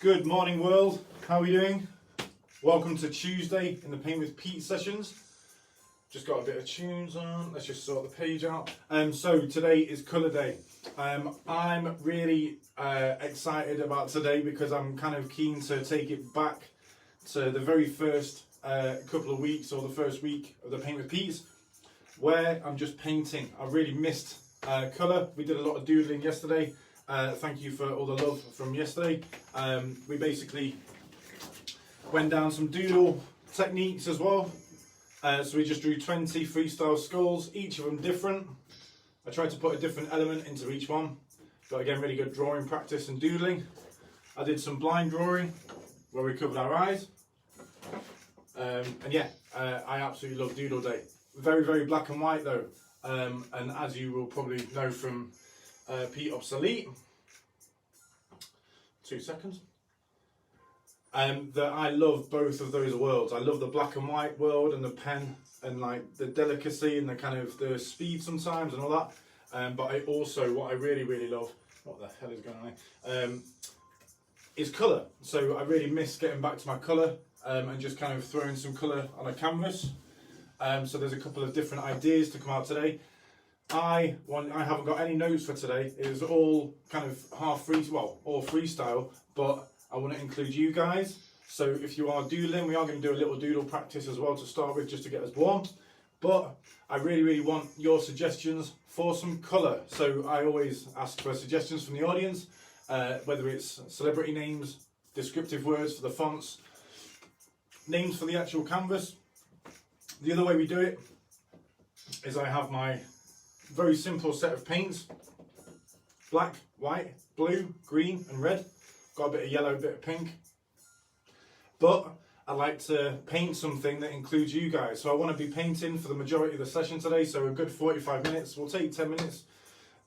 Good morning, world. How are we doing? Welcome to Tuesday in the Paint with Pete sessions. Just got a bit of tunes on. Let's just sort the page out. So today is colour day. I'm really excited about today because I'm kind of keen to take it back to the very first couple of weeks, or the first week of the Paint with Pete's, where I'm just painting. I really missed colour. We did a lot of doodling yesterday. Thank you for all the love from yesterday. We basically went down some doodle techniques as well. So we just drew 20 freestyle skulls, each of them different. I tried to put a different element into each one. Got again really good drawing practice and doodling. I did some blind drawing where we covered our eyes. And yeah, I absolutely love Doodle Day. Very, very black and white though. And as you will probably know from Pete Obsolete, 2 seconds, that I love both of those worlds. I love the black and white world and the pen and like the delicacy and the kind of the speed sometimes and all that. But I also, what I really, really love, what the hell is going on here, is colour. So I really miss getting back to my colour and just kind of throwing some colour on a canvas. So there's a couple of different ideas to come out today. I haven't got any notes for today. It is all kind of half free, well, all freestyle, but I want to include you guys. So if you are doodling, we are going to do a little doodle practice as well to start with, just to get us warm. But I really, really want your suggestions for some colour. So I always ask for suggestions from the audience, whether it's celebrity names, descriptive words for the fonts, names for the actual canvas. The other way we do it is I have my very simple set of paints: black, white, blue, green and red. Got a bit of yellow, a bit of pink. But I like to paint something that includes you guys. So I want to be painting for the majority of the session today. So a good 45 minutes. We'll take 10 minutes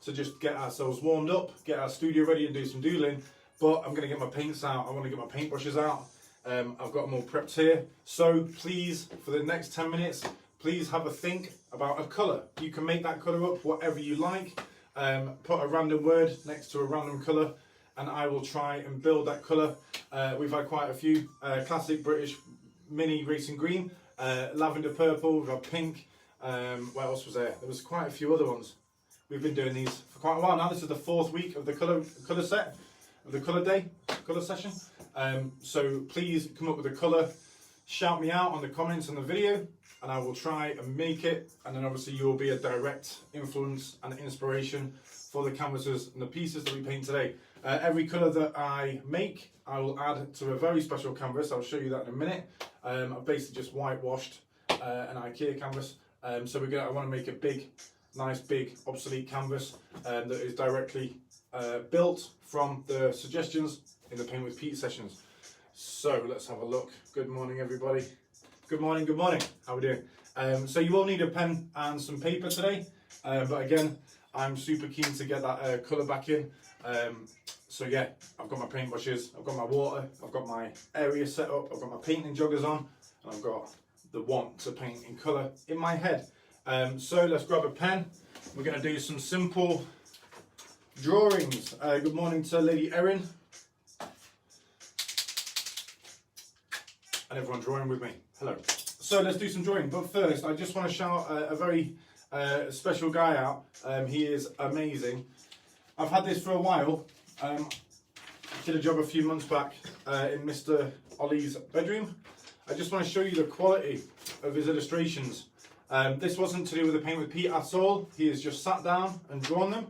to just get ourselves warmed up, get our studio ready and do some doodling. But I'm going to get my paints out. I want to get my paintbrushes out. I've got them all prepped here. So please, for the next 10 minutes, please have a think about a colour. You can make that colour up whatever you like. Put a random word next to a random colour and I will try and build that colour. We've had quite a few. Classic British mini racing green, lavender purple, we've had pink. What else was there? There was quite a few other ones. We've been doing these for quite a while now. This is the 4th week of the colour set, of the colour day, colour session. So please come up with a colour, shout me out on the comments on the video, and I will try and make it. And then obviously you will be a direct influence and inspiration for the canvases and the pieces that we paint today. Every colour that I make, I will add to a very special canvas. I'll show you that in a minute. I've basically just whitewashed an IKEA canvas. So I want to make a big, nice, big obsolete canvas that is directly built from the suggestions in the Paint with Pete sessions. So let's have a look. Good morning, everybody. Good morning, good morning. How are we doing? So you will need a pen and some paper today. But again, I'm super keen to get that colour back in. So yeah, I've got my paintbrushes, I've got my water, I've got my area set up, I've got my painting joggers on, and I've got the want to paint in colour in my head. So let's grab a pen. We're going to do some simple drawings. Good morning to Lady Erin. And everyone drawing with me. Hello. So let's do some drawing. But first, I just want to shout a very special guy out. He is amazing. I've had this for a while. Did a job a few months back in Mr. Ollie's bedroom. I just want to show you the quality of his illustrations. This wasn't to do with the Paint with Pete at all. He has just sat down and drawn them.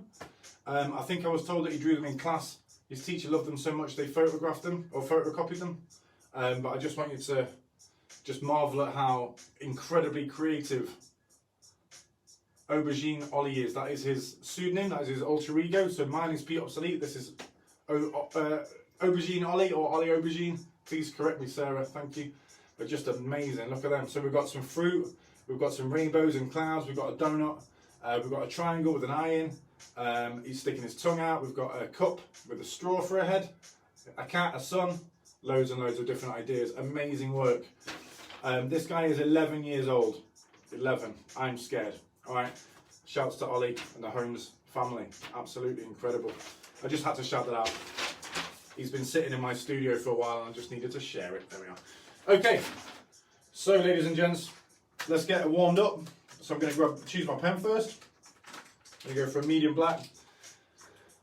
I think I was told that he drew them in class. His teacher loved them so much they photographed them or photocopied them. But I just want you to just marvel at how incredibly creative Aubergine Ollie is. That is his pseudonym, that is his alter ego. So mine is Pete Obsolete, this is Aubergine Ollie or Ollie Aubergine. Please correct me, Sarah, thank you. But just amazing, look at them. So we've got some fruit, we've got some rainbows and clouds, we've got a donut, we've got a triangle with an eye in. He's sticking his tongue out, we've got a cup with a straw for a head, a cat, a sun, loads and loads of different ideas. Amazing work. This guy is 11 years old. 11. I'm scared. Alright. Shouts to Ollie and the Holmes family. Absolutely incredible. I just had to shout that out. He's been sitting in my studio for a while and I just needed to share it. There we are. Okay, so ladies and gents, let's get it warmed up. So I'm going to choose my pen first. I'm going to go for a medium black.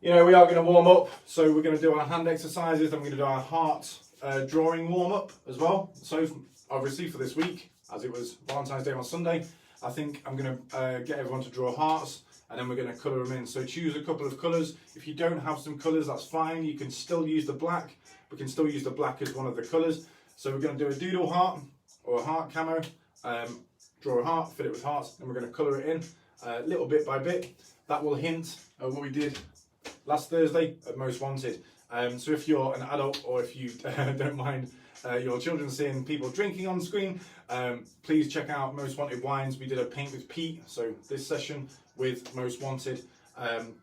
You know, we are going to warm up, so we're going to do our hand exercises. I'm going to do our heart drawing warm up as well. So obviously for this week, as it was Valentine's Day on Sunday, I think I'm going to get everyone to draw hearts, and then we're going to colour them in. So choose a couple of colours. If you don't have some colours, that's fine. You can still use the black. We can still use the black as one of the colours. So we're going to do a doodle heart or a heart camo. Draw a heart, fill it with hearts, and we're going to colour it in little bit by bit. That will hint at what we did last Thursday at Most Wanted. So if you're an adult or if you don't mind your children seeing people drinking on screen, please check out Most Wanted Wines. We did a paint with Pete, so this session with Most Wanted,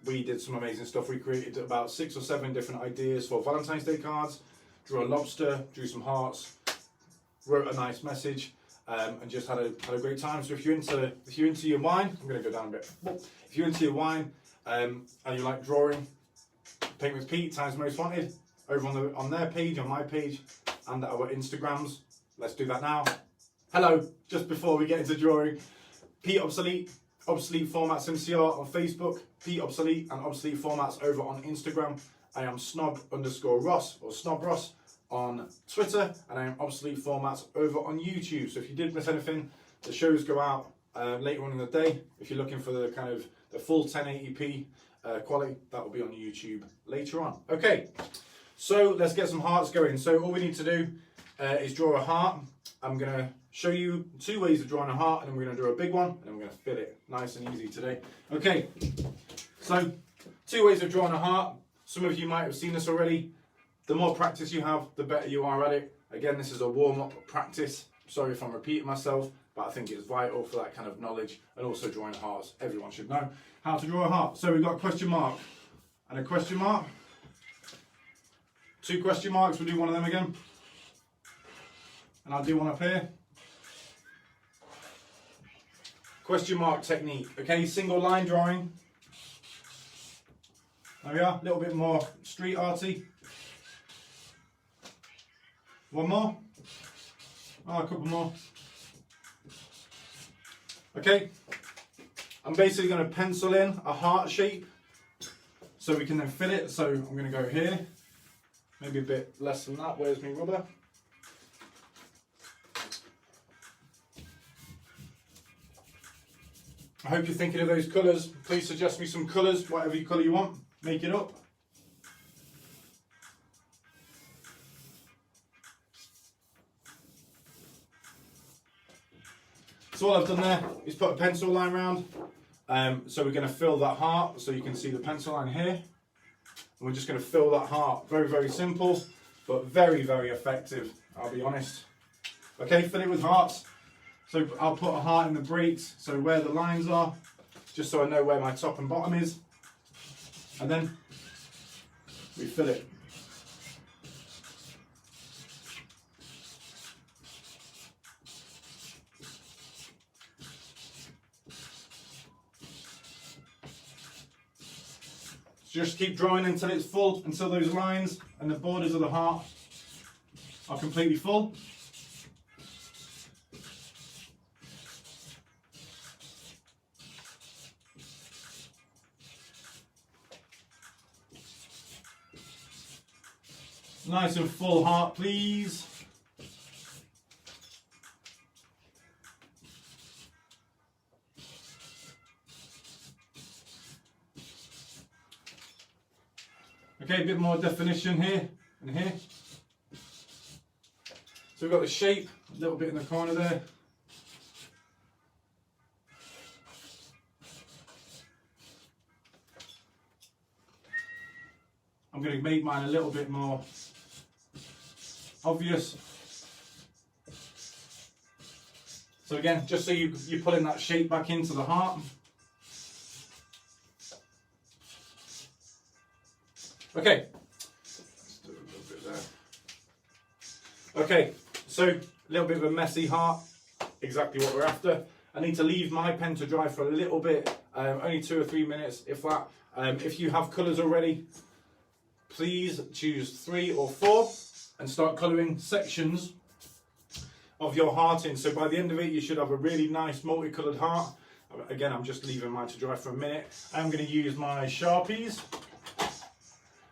we did some amazing stuff. We created about 6 or 7 different ideas for Valentine's Day cards, drew a lobster, drew some hearts, wrote a nice message, and just had a great time. So if you're into your wine, I'm going to go down a bit. If you're into your wine and you like drawing, Paint with Pete times Most Wanted over on their page, on my page, and our Instagrams. Let's do that now. Hello, just before we get into drawing, Pete Obsolete Formats MCR on Facebook, Pete Obsolete and Obsolete Formats over on Instagram. I am snob_Ross or Snob Ross on Twitter, and I am Obsolete Formats over on YouTube. So if you did miss anything, the shows go out later on in the day. If you're looking for the kind of the full 1080p quality, that will be on YouTube later on. Okay, so let's get some hearts going. So all we need to do is draw a heart. I'm going to show you 2 ways of drawing a heart, and then we're going to do a big one, and then we're going to fill it nice and easy today. Okay, so 2 ways of drawing a heart. Some of you might have seen this already. The more practice you have, the better you are at it. Again, this is a warm-up practice. Sorry if I'm repeating myself, but I think it's vital for that kind of knowledge, and also drawing hearts. Everyone should know how to draw a heart. So we've got a question mark and a question mark. 2 question marks, we'll do one of them again. And I'll do one up here. Question mark technique. Okay, single line drawing. There we are, a little bit more street arty. One more. Oh, a couple more. Okay, I'm basically going to pencil in a heart shape so we can then fill it. So I'm going to go here, maybe a bit less than that. Where's my rubber? I hope you're thinking of those colours. Please suggest me some colours, whatever colour you want. Make it up. So all I've done there is put a pencil line round. So we're going to fill that heart, so you can see the pencil line here. And we're just going to fill that heart. Very, very simple, but very, very effective, I'll be honest. Okay, fill it with hearts. So I'll put a heart in the breaks, so where the lines are, just so I know where my top and bottom is. And then we fill it. Just keep drawing until it's full, until those lines and the borders of the heart are completely full. Nice and full heart, please. Okay, a bit more definition here and here. So we've got the shape, a little bit in the corner there. I'm going to make mine a little bit more obvious. So again, just so you're pulling that shape back into the heart. Okay. Let's do a little bit there. Okay, so a little bit of a messy heart, exactly what we're after. I need to leave my pen to dry for a little bit, only 2 or 3 minutes, if that. If you have colours already, please choose 3 or 4 and start colouring sections of your heart in. So by the end of it, you should have a really nice multicoloured heart. Again, I'm just leaving mine to dry for a minute. I'm going to use my Sharpies.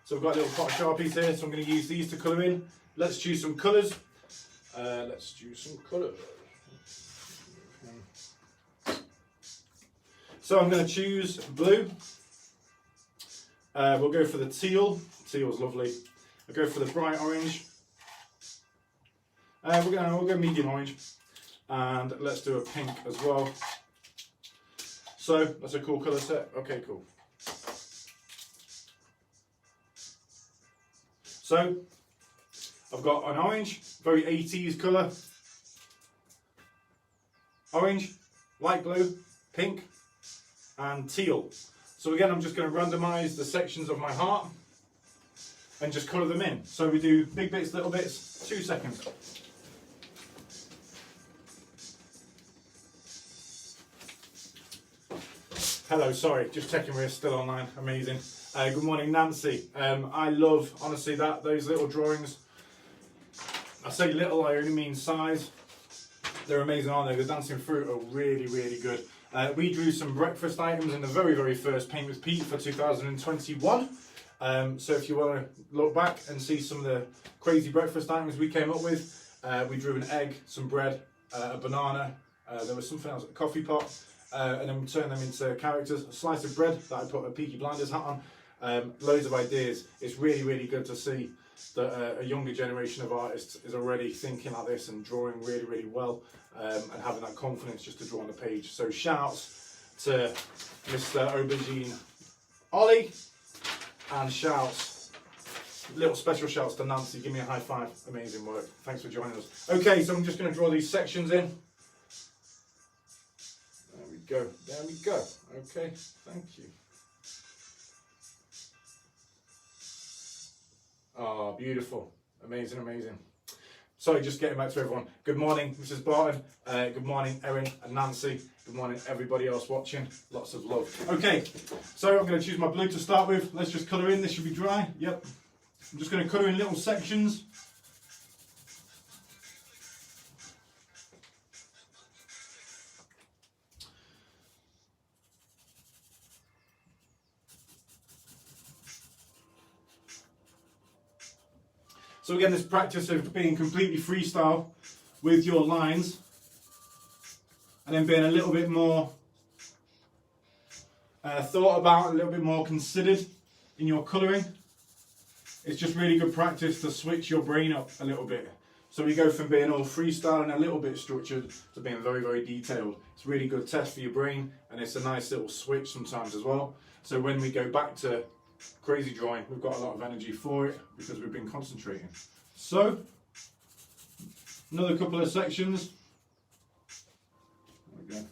So I've got a little pot of Sharpies here, so I'm going to use these to colour in. Let's choose some colours. So I'm going to choose blue. We'll go for the teal. Teal's lovely. I'll go for the bright orange. We'll go medium orange. And let's do a pink as well. So that's a cool colour set. Okay, cool. So I've got an orange, very 80s colour. Orange, light blue, pink, and teal. So again, I'm just going to randomise the sections of my heart and just colour them in. So we do big bits, little bits, 2 seconds. Hello, sorry, just checking we're still online. Amazing. Good morning, Nancy. I love, honestly, those little drawings. I say little, I only mean size. They're amazing, aren't they? The dancing fruit are really, really good. We drew some breakfast items in the very, very first Paint with Pete for 2021. So if you want to look back and see some of the crazy breakfast items we came up with, we drew an egg, some bread, a banana, there was something else, a coffee pot, and then we turned them into characters. A slice of bread that I put a Peaky Blinders hat on. Loads of ideas. It's really, really good to see that a younger generation of artists is already thinking like this and drawing really, really well, and having that confidence just to draw on the page. So shouts to Mr. Aubergine Ollie, and shouts, little special shouts to Nancy. Give me a high five. Amazing work. Thanks for joining us. Okay, so I'm just going to draw these sections in. There we go. There we go. Okay, thank you. Oh, beautiful. Amazing, amazing. Sorry, just getting back to everyone. Good morning, Mrs. Barton. Good morning, Erin and Nancy. Good morning, everybody else watching. Lots of love. Okay, so I'm going to choose my blue to start with. Let's just colour in. This should be dry. Yep. I'm just going to colour in little sections. So again, this practice of being completely freestyle with your lines and then being a little bit more thought about, a little bit more considered in your colouring. It's just really good practice to switch your brain up a little bit. So we go from being all freestyle and a little bit structured to being very, very detailed. It's a really good test for your brain, and it's a nice little switch sometimes as well. So when we go back to crazy drawing, we've got a lot of energy for it because we've been concentrating. So another couple of sections. There we go.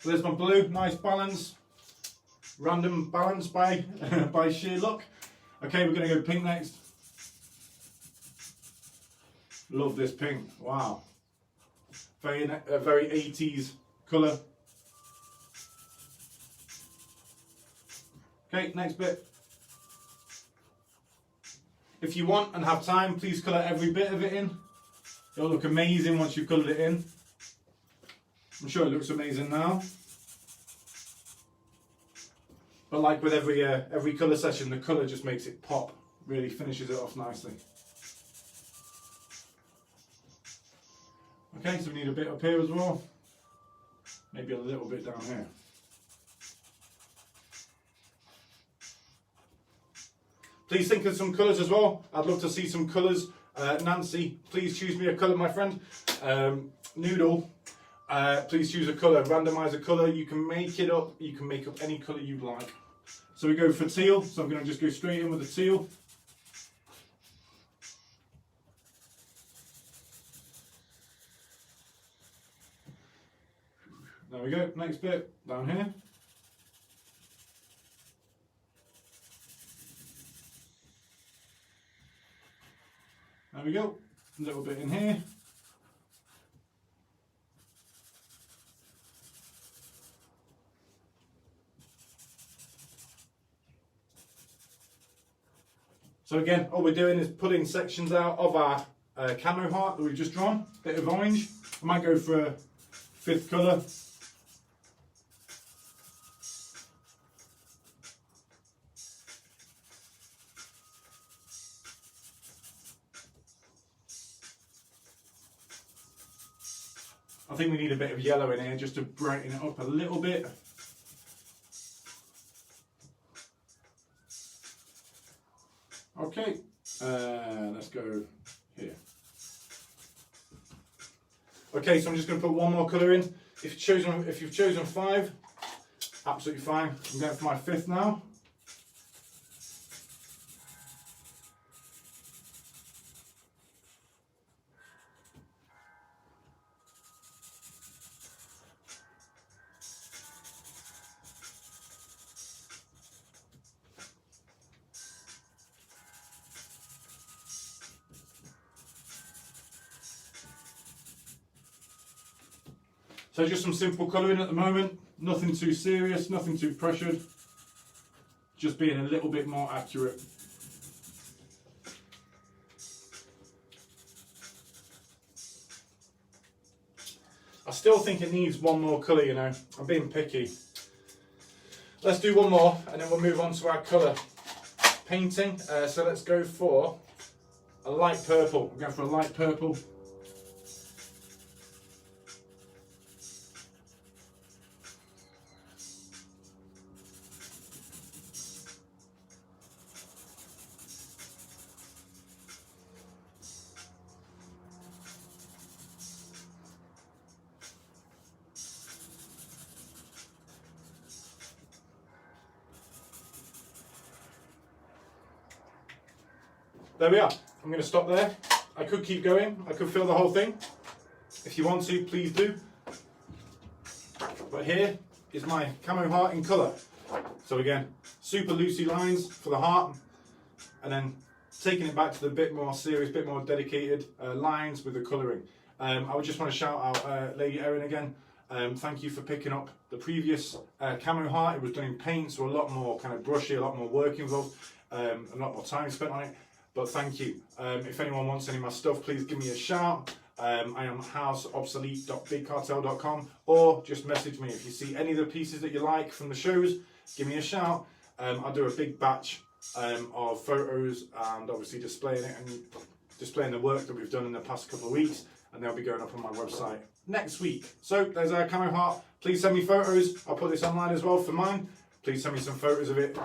So there's my blue, nice balance, random balance by by sheer luck. Okay, we're going to go pink next. Love this pink. Wow, very 80s colour. Okay, next bit. If you want and have time, please colour every bit of it in. It'll look amazing once you've coloured it in. I'm sure it looks amazing now. But like with every colour session, the colour just makes it pop, really finishes it off nicely. Okay, so we need a bit up here as well. Maybe a little bit down here. Please think of some colours as well. I'd love to see some colours. Nancy, please choose me a colour, my friend. Noodle, please choose a colour. Randomise a colour. You can make it up. You can make up any colour you'd like. So we go for teal. So I'm going to just go straight in with the teal. There we go. Next bit down here. There we go, a little bit in here. So again, all we're doing is pulling sections out of our camo heart that we've just drawn, bit of orange. I might go for a 5th colour. I think we need a bit of yellow in here just to brighten it up a little bit. Okay, let's go here. Okay, so I'm just going to put one more colour in. If you've chosen 5, absolutely fine. I'm going for my 5th now. So just some simple colouring at the moment, nothing too serious, nothing too pressured, just being a little bit more accurate. I still think it needs one more colour, you know, I'm being picky. Let's do one more and then we'll move on to our colour painting. So let's go for a light purple. I'm going for a light purple. There we are. I'm going to stop there. I could keep going. I could fill the whole thing. If you want to, please do. But here is my camo heart in colour. So again, super loosey lines for the heart. And then taking it back to the bit more serious, bit more dedicated lines with the colouring. I would just want to shout out Lady Erin again. Thank you for picking up the previous camo heart. It was done in paint, so a lot more kind of brushy, a lot more work involved, a lot more time spent on it. But thank you. If anyone wants any of my stuff, please give me a shout. I am houseobsolete.bigcartel.com, or just message me if you see any of the pieces that you like from the shows. Give me a shout. I'll do a big batch of photos and obviously displaying it and displaying the work that we've done in the past couple of weeks, and they'll be going up on my website next week. So there's our camo heart. Please send me photos. I'll put this online as well for mine. Please send me some photos of it.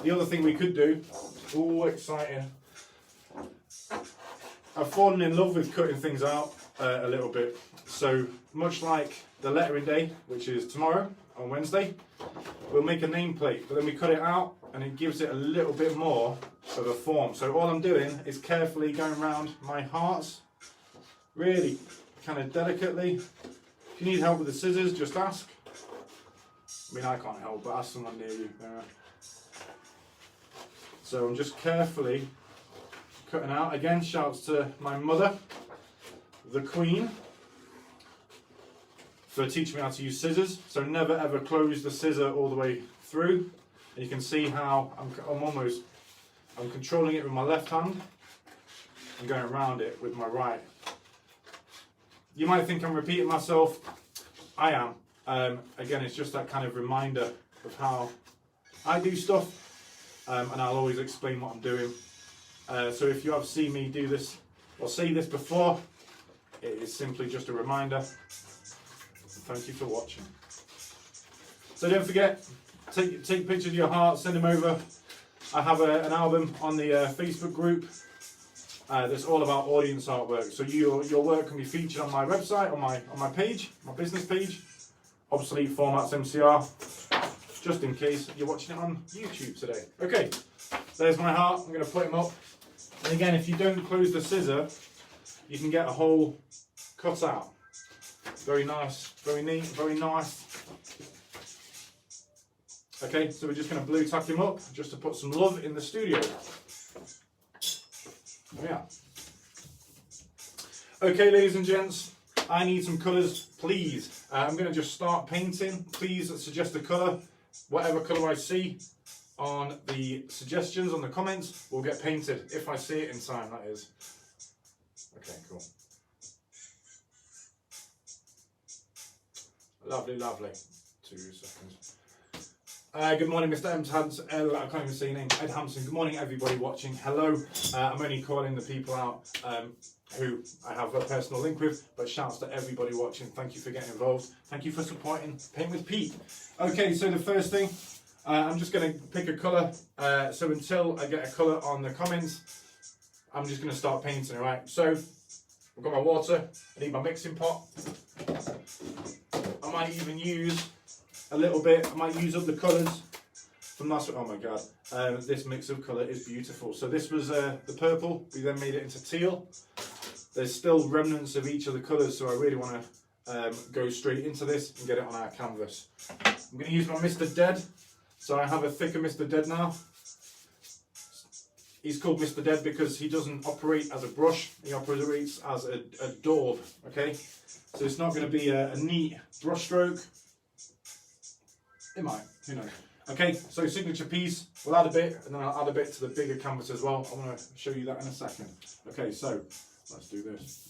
The other thing we could do, oh exciting, I've fallen in love with cutting things out a little bit. So much like the lettering day, which is tomorrow on Wednesday, we'll make a nameplate, but then we cut it out and it gives it a little bit more of a form. So all I'm doing is carefully going around my hearts, really kind of delicately. If you need help with the scissors, just ask. I mean, I can't help, but ask someone near you. So I'm just carefully cutting out. Again, shouts to my mother, the Queen, for teaching me how to use scissors. So never ever close the scissor all the way through. And you can see how I'm controlling it with my left hand and going around it with my right. You might think I'm repeating myself. I am. Again, it's just that kind of reminder of how I do stuff, and I'll always explain what I'm doing. So if you have seen me do this or see this before, it is simply just a reminder. Thank you for watching. So don't forget, take pictures of your heart, send them over. I have an album on the Facebook group that's all about audience artwork. So your work can be featured on my website, on my page, my business page, Obsolete Formats MCR, just in case you're watching it on YouTube today. Okay, there's my heart. I'm going to put him up. And again, if you don't close the scissor, you can get a hole cut out. Very nice, very neat, very nice. Okay, so we're just going to blue tack him up just to put some love in the studio. Yeah. Okay, ladies and gents, I need some colours, please. I'm going to just start painting. Please suggest a colour, whatever colour I see on the suggestions, on the comments, will get painted, if I see it in time, that is. Okay, cool. Lovely, lovely. 2 seconds. Good morning, Mr. I can't even say your name. Ed Hampson. Good morning, everybody watching. Hello. I'm only calling the people out who I have a personal link with, but shouts to everybody watching. Thank you for getting involved. Thank you for supporting Paint with Pete. Okay, so the first thing, I'm just going to pick a colour. So until I get a colour on the comments, I'm just going to start painting, all right? So I've got my water. I need my mixing pot. I might even use a little bit. I might use up the colours from last week. Oh my god, this mix of colour is beautiful. So this was the purple. We then made it into teal. There's still remnants of each of the colours, so I really want to go straight into this and get it on our canvas. I'm going to use my Mr. Dead. So I have a thicker Mr. Dead now. He's called Mr. Dead because he doesn't operate as a brush. He operates as a daub. Okay, so it's not going to be a neat brush stroke. It might, who knows. Okay, so signature piece, we'll add a bit, and then I'll add a bit to the bigger canvas as well. I want to show you that in a second. Okay, so let's do this.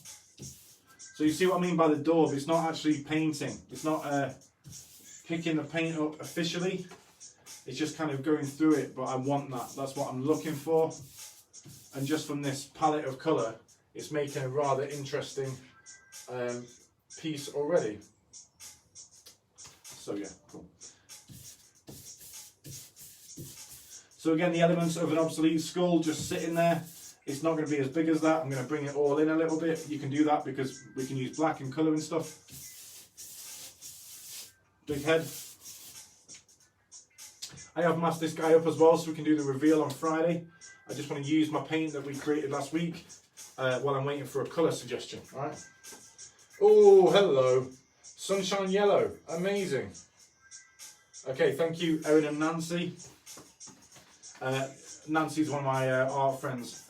So you see what I mean by the daub? It's not actually painting. It's not picking the paint up officially. It's just kind of going through it, but I want that. That's what I'm looking for. And just from this palette of colour, it's making a rather interesting piece already. So yeah, cool. So again, the elements of an obsolete skull just sitting there. It's not going to be as big as that. I'm going to bring it all in a little bit. You can do that because we can use black and colour and stuff. Big head. I have masked this guy up as well so we can do the reveal on Friday. I just want to use my paint that we created last week while I'm waiting for a colour suggestion. All right. Oh, hello. Sunshine yellow. Amazing. Okay, thank you, Erin and Nancy. Nancy's one of my art friends.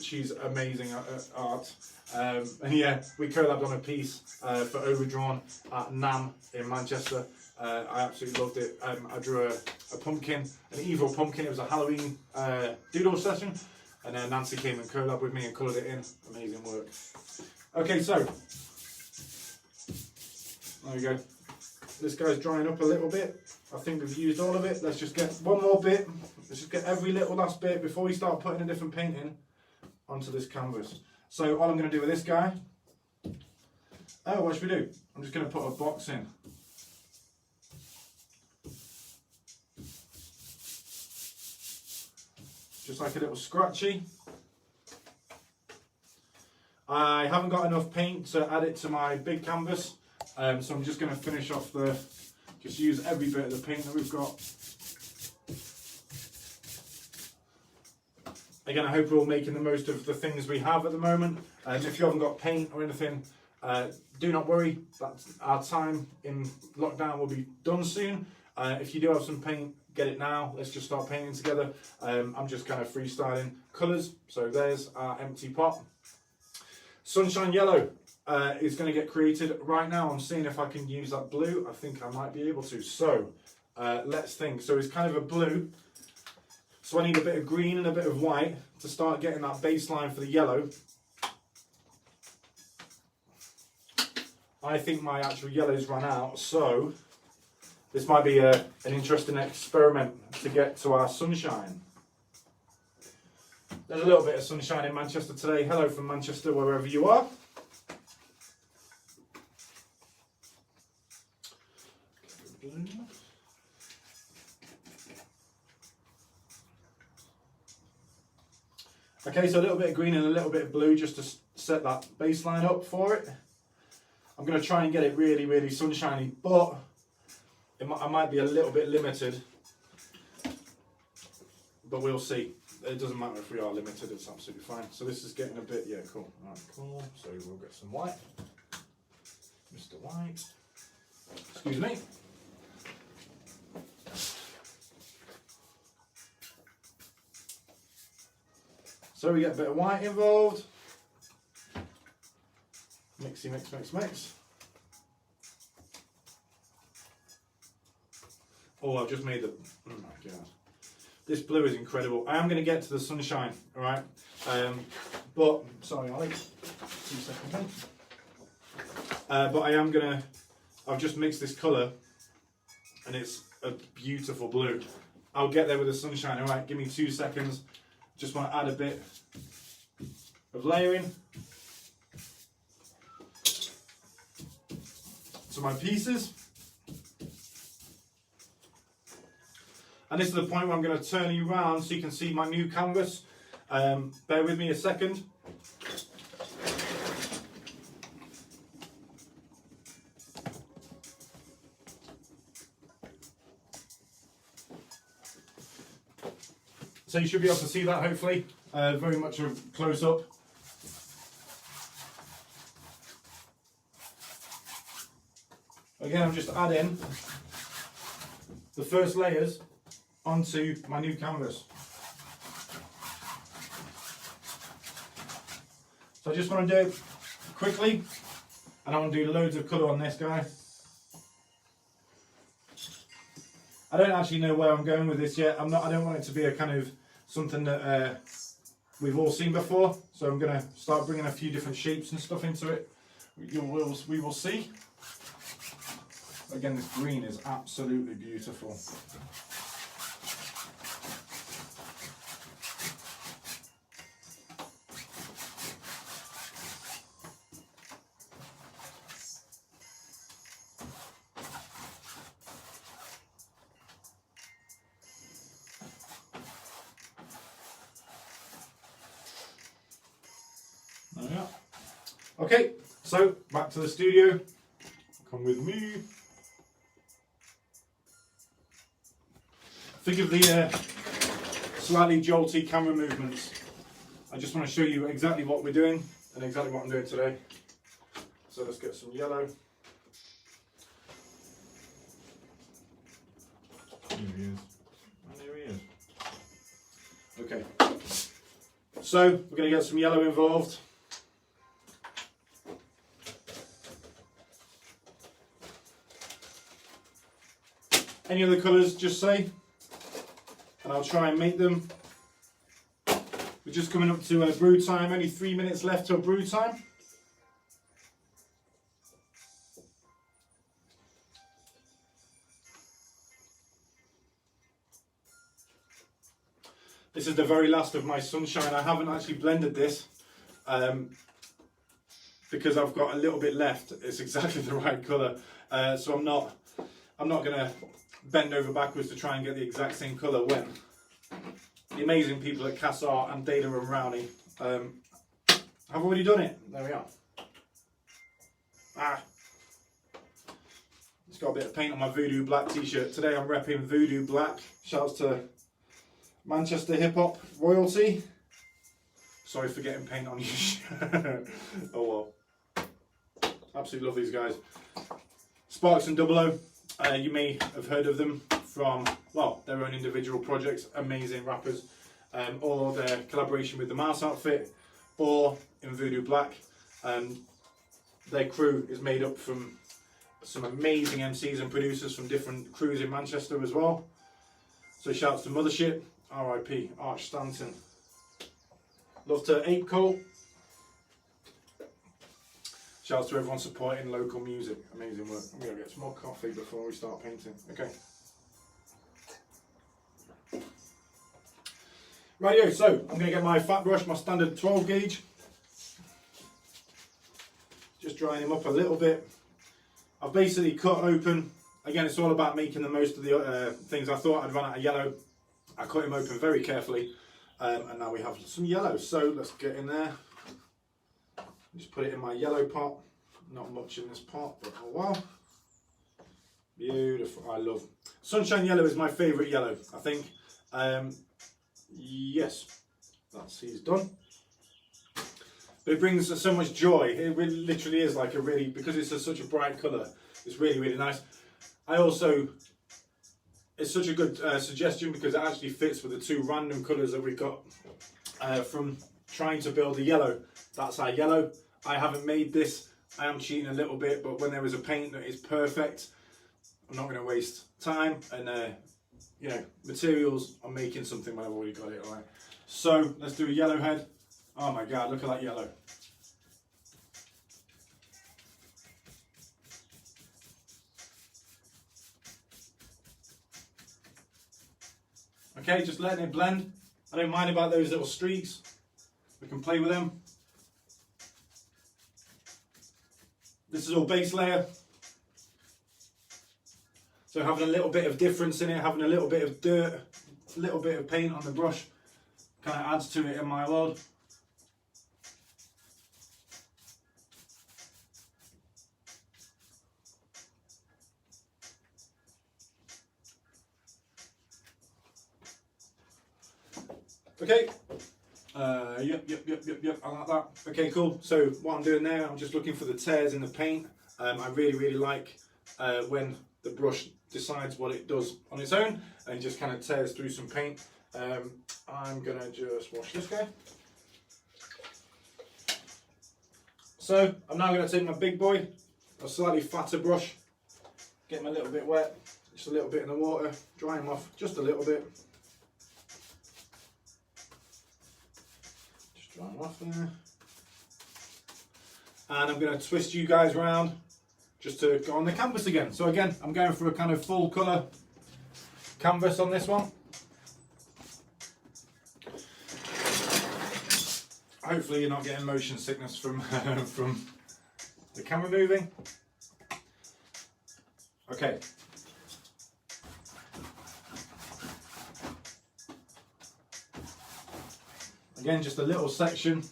She's amazing at art. And yeah, we collabed on a piece for Overdrawn at NAMM in Manchester. I absolutely loved it. I drew a pumpkin, an evil pumpkin. It was a Halloween doodle session. And then Nancy came and collabed with me and coloured it in. Amazing work. Okay, so there we go. This guy's drying up a little bit. I think we've used all of it. Let's just get one more bit. Let's just get every little last bit before we start putting a different paint in onto this canvas. So all I'm going to do with this guy, oh, what should we do? I'm just going to put a box in. Just like a little scratchy. I haven't got enough paint to add it to my big canvas, so I'm just going to finish off just use every bit of the paint that we've got. Again, I hope we're all making the most of the things we have at the moment. If you haven't got paint or anything, do not worry. Our time in lockdown will be done soon. If you do have some paint, get it now. Let's just start painting together. I'm just kind of freestyling colours. So there's our empty pot. Sunshine yellow is going to get created right now. I'm seeing if I can use that blue. I think I might be able to. So let's think. So it's kind of a blue. So I need a bit of green and a bit of white to start getting that baseline for the yellow. I think my actual yellow's run out, so this might be an interesting experiment to get to our sunshine. There's a little bit of sunshine in Manchester today. Hello from Manchester, wherever you are. Okay, so a little bit of green and a little bit of blue just to set that baseline up for it. I'm going to try and get it really, really sunshiny, but I might be a little bit limited, but we'll see. It doesn't matter if we are limited, it's absolutely fine. So this is getting a bit, yeah, cool. All right, cool. So we'll get some white. Mr. White. Excuse me. So we get a bit of white involved. Mixy, mix, mix, mix. Oh, I've just made the, oh my God. This blue is incredible. I am going to get to the sunshine, all right? But, sorry, Alex, 2 seconds. But I am going to, I've just mixed this colour and it's a beautiful blue. I'll get there with the sunshine, all right? Give me 2 seconds. Just want to add a bit of layering to my pieces. And this is the point where I'm going to turn you around so you can see my new canvas. Bear with me a second. So you should be able to see that hopefully, very much a close up. Again, I'm just adding the first layers onto my new canvas. So I just want to do it quickly, and I want to do loads of colour on this guy. I don't actually know where I'm going with this yet. I don't want it to be a kind of something that we've all seen before. So I'm going to start bringing a few different shapes and stuff into it. We will see. Again, this green is absolutely beautiful. Okay, so back to the studio. Come with me. Think of the slightly jolty camera movements. I just want to show you exactly what we're doing and exactly what I'm doing today. So let's get some yellow. There he is. And there he is. Okay. So we're going to get some yellow involved. Any other colours, just say, and I'll try and make them. We're just coming up to brew time, only 3 minutes left till brew time. This is the very last of my sunshine. I haven't actually blended this because I've got a little bit left. It's exactly the right colour, so I'm not going to bend over backwards to try and get the exact same colour when the amazing people at Cass Art and Data and Rowney have already done it. There we are. It's got a bit of paint on my Voodoo Black t-shirt. Today I'm repping Voodoo Black. Shouts to Manchester Hip Hop royalty. Sorry for getting paint on your shirt. Oh well. Absolutely love these guys. Sparks and Double O. You may have heard of them from, well, their own individual projects, amazing rappers, or their collaboration with the Mouse Outfit, or in Voodoo Black. Their crew is made up from some amazing MCs and producers from different crews in Manchester as well. So shouts to Mothership, RIP, Arch Stanton. Love to Ape Cole. Shouts to everyone supporting local music. Amazing work. I'm going to get some more coffee before we start painting. Okay. Rightio, so I'm going to get my fat brush, my standard 12 gauge. Just drying him up a little bit. I've basically cut open. Again, it's all about making the most of the things. I thought I'd run out of yellow. I cut him open very carefully. And now we have some yellow. So let's get in there. Just put it in my yellow pot. Not much in this pot, but oh well. Beautiful. I love sunshine yellow. Is my favourite yellow, I think. Yes, he's done. But it brings so much joy. It really, literally is like a really, because it's such a bright colour. It's really, really nice. I also, it's such a good suggestion because it actually fits with the two random colours that we've got from trying to build a yellow. That's our yellow. I haven't made this. I am cheating a little bit, but when there is a paint that is perfect, I'm not going to waste time and you know, materials, I'm making something when I've already got it, alright. So let's do a yellow head. Oh my god, look at that yellow. Okay, just letting it blend. I don't mind about those little streaks. We can play with them. This is all base layer. So having a little bit of difference in it, having a little bit of dirt, a little bit of paint on the brush, kind of adds to it in my world. Okay. Yep. I like that. Okay, cool. So what I'm doing now, I'm just looking for the tears in the paint. I really like when the brush decides what it does on its own and just kind of tears through some paint. I'm gonna just wash this guy. So I'm now gonna take my big boy, a slightly fatter brush, get him a little bit wet, just a little bit in the water, dry him off just a little bit. Off there. And I'm going to twist you guys around just to go on the canvas again. So again, I'm going for a kind of full colour canvas on this one. Hopefully you're not getting motion sickness from from the camera moving. Okay. Again, just a little section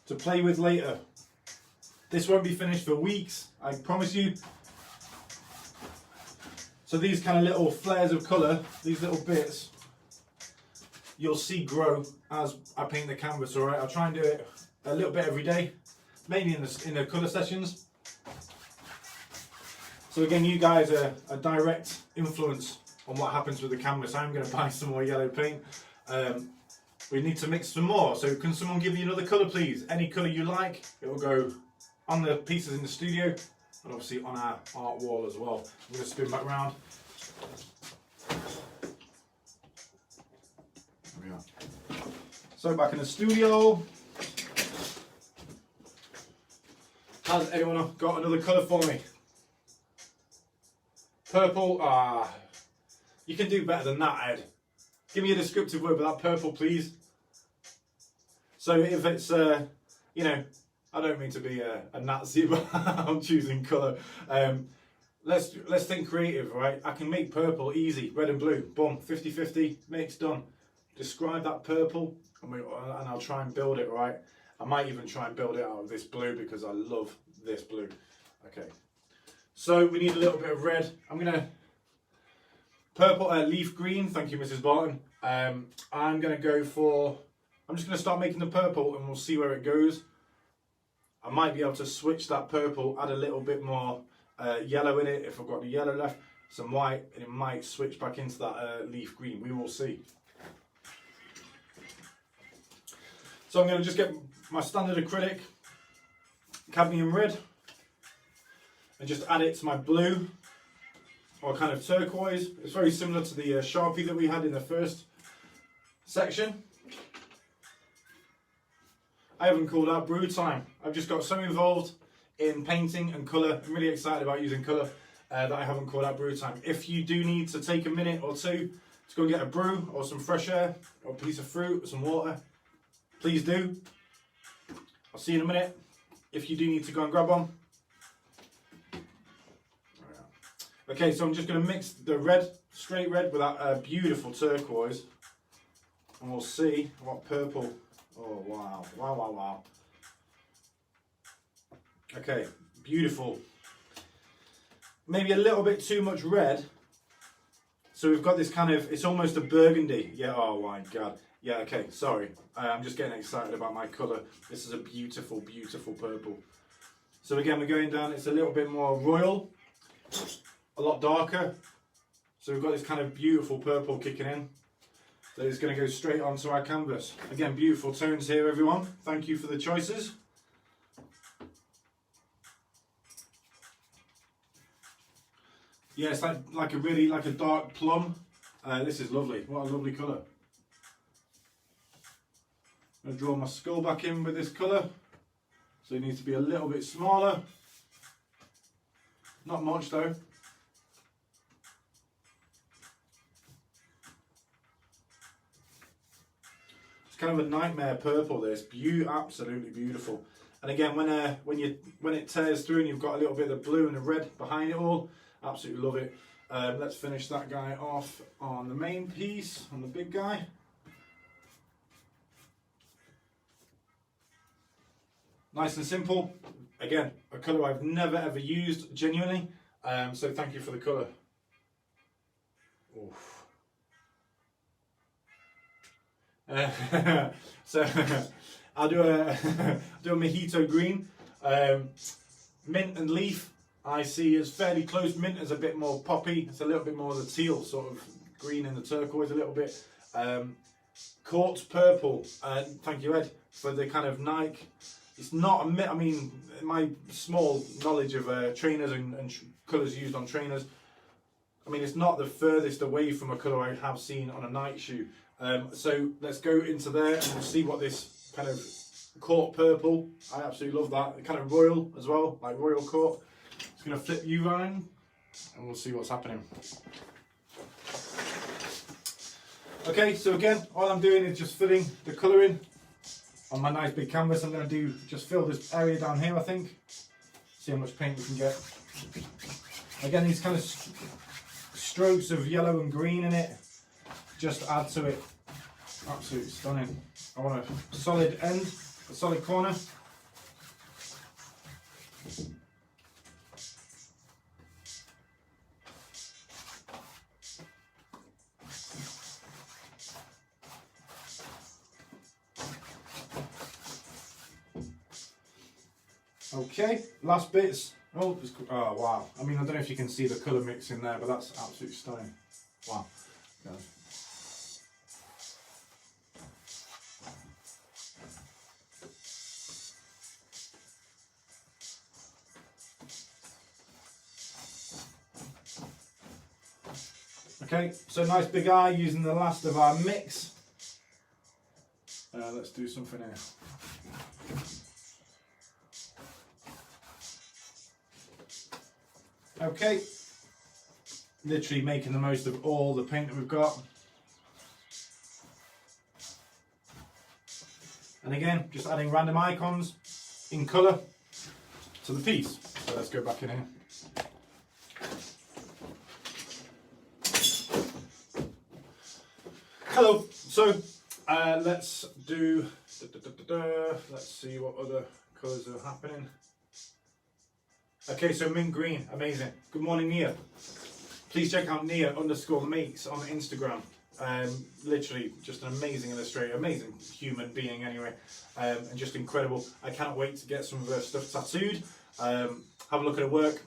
to play with later. This won't be finished for weeks, I promise you. So these kind of little flares of colour, these little bits, you'll see grow as I paint the canvas, alright? I'll try and do it a little bit every day, mainly in the colour sessions. So again, you guys are a direct influence on what happens with the canvas. I'm going to buy some more yellow paint. We need to mix some more, so can someone give me another colour please? Any colour you like, it will go on the pieces in the studio and obviously on our art wall as well. I'm going to spin back round. There we are. So back in the studio. Has anyone got another colour for me? Purple, you can do better than that, Ed. Give me a descriptive word with that purple, please. So if it's, you know, I don't mean to be a Nazi, but I'm choosing colour. Let's think creative, right? I can make purple easy, red and blue. Boom, 50-50, mix, done. Describe that purple, and I'll try and build it, right? I might even try and build it out of this blue because I love this blue. Okay. So we need a little bit of red. I'm gonna purple, leaf green. Thank you, Mrs. Barton. I'm gonna go for. I'm just gonna start making the purple, and we'll see where it goes. I might be able to switch that purple, add a little bit more yellow in it if I've got the yellow left, some white, and it might switch back into that leaf green. We will see. So I'm gonna just get my standard acrylic, cadmium red, and just add it to my blue, or kind of turquoise. It's very similar to the Sharpie that we had in the first section. I haven't called out brew time. I've just got so involved in painting and colour. I'm really excited about using colour that I haven't called out brew time. If you do need to take a minute or two to go and get a brew or some fresh air or a piece of fruit or some water, please do. I'll see you in a minute. If you do need to go and grab one. Okay, so I'm just going to mix the red, straight red, with that beautiful turquoise. And we'll see what purple. Oh, wow. Wow, wow, wow. Okay, beautiful. Maybe a little bit too much red. So we've got this kind of, it's almost a burgundy. Yeah, oh my God. Yeah, okay, sorry. I'm just getting excited about my colour. This is a beautiful, beautiful purple. So again, we're going down, it's a little bit more royal. A lot darker. So we've got this kind of beautiful purple kicking in. That is going to go straight onto our canvas. Again, beautiful tones here, everyone. Thank you for the choices. Yeah, it's like a really like a dark plum. This is lovely. What a lovely colour. I'm going to draw my skull back in with this colour. So it needs to be a little bit smaller. Not much though. It's kind of a nightmare purple. This absolutely beautiful. And again, when it tears through and you've got a little bit of the blue and the red behind it all, absolutely love it. Let's finish that guy off on the main piece, on the big guy. Nice and simple. Again, a colour I've never ever used, genuinely. So thank you for the colour. So I'll do a mojito green. Mint and leaf I see as fairly close. Mint is a bit more poppy. It's a little bit more of the teal sort of green and the turquoise a little bit. Quartz purple. Thank you, Ed, for the kind of Nike. It's not I mean, my small knowledge of trainers and colours used on trainers, I mean, it's not the furthest away from a colour I have seen on a Nike shoe. So let's go into there and we'll see what this kind of court purple, I absolutely love that. Kind of royal as well, like royal court. Just going to flip you around and we'll see what's happening. Okay, so again, all I'm doing is just filling the colour in. On my nice big canvas, I'm going to just fill this area down here, I think. See how much paint we can get. Again, these kind of strokes of yellow and green in it just add to it. Absolutely stunning. I want a solid end, a solid corner. Okay, last bits. Oh, wow. I mean, I don't know if you can see the colour mix in there, but that's absolutely stunning. Wow. Okay, so nice big eye using the last of our mix. Let's do something here. Okay, literally making the most of all the paint that we've got. And again, just adding random icons in colour to the piece. So let's go back in here. Hello, so let's do, let's see what other colours are happening. Okay, so mint green, amazing. Good morning, Nia. Please check out Nia_makes on Instagram. Literally just an amazing illustrator, amazing human being anyway, and just incredible. I cannot wait to get some of her stuff tattooed. Have a look at her work.